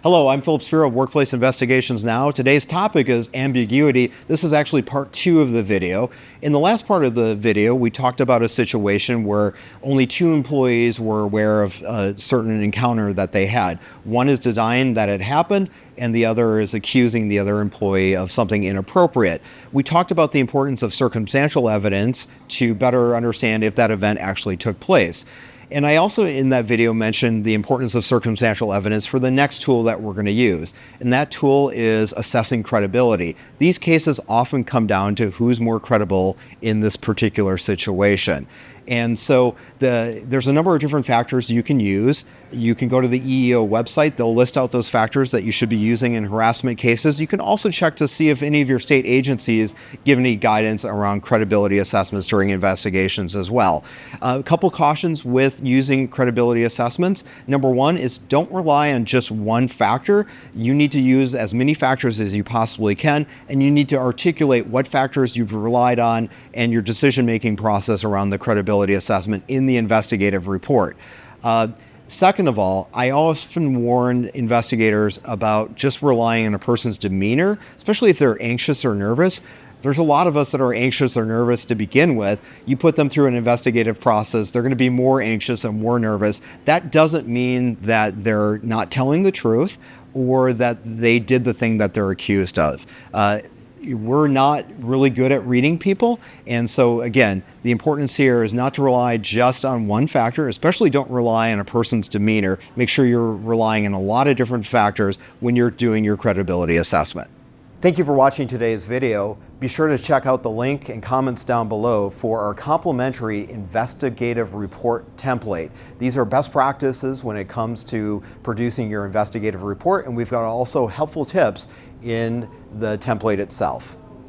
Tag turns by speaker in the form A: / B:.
A: Hello, I'm Philip Spiro of Workplace Investigations Now. Today's topic is ambiguity. This is actually part 2 of the video. In the last part of the video, we talked about a situation where only 2 employees were aware of a certain encounter that they had. One is denying that it happened, and the other is accusing the other employee of something inappropriate. We talked about the importance of circumstantial evidence to better understand if that event actually took place. And I also, in that video, mentioned the importance of circumstantial evidence for the next tool that we're going to use. And that tool is assessing credibility. These cases often come down to who's more credible in this particular situation. And so there's a number of different factors you can use. You can go to the EEO website. They'll list out those factors that you should be using in harassment cases. You can also check to see if any of your state agencies give any guidance around credibility assessments during investigations as well. A couple cautions with using credibility assessments. Number one is don't rely on just one factor. You need to use as many factors as you possibly can, and you need to articulate what factors you've relied on and your decision-making process around the credibility assessment in the investigative report. Second of all, I often warn investigators about just relying on a person's demeanor, especially if they're anxious or nervous. There's a lot of us that are anxious or nervous to begin with. You put them through an investigative process, they're going to be more anxious and more nervous. That doesn't mean that they're not telling the truth or that they did the thing that they're accused of. We're not really good at reading people. And so again, the importance here is not to rely just on one factor, especially don't rely on a person's demeanor. Make sure you're relying on a lot of different factors when you're doing your credibility assessment. Thank you for watching today's video. Be sure to check out the link and comments down below for our complimentary investigative report template. These are best practices when it comes to producing your investigative report, and we've got also helpful tips in the template itself.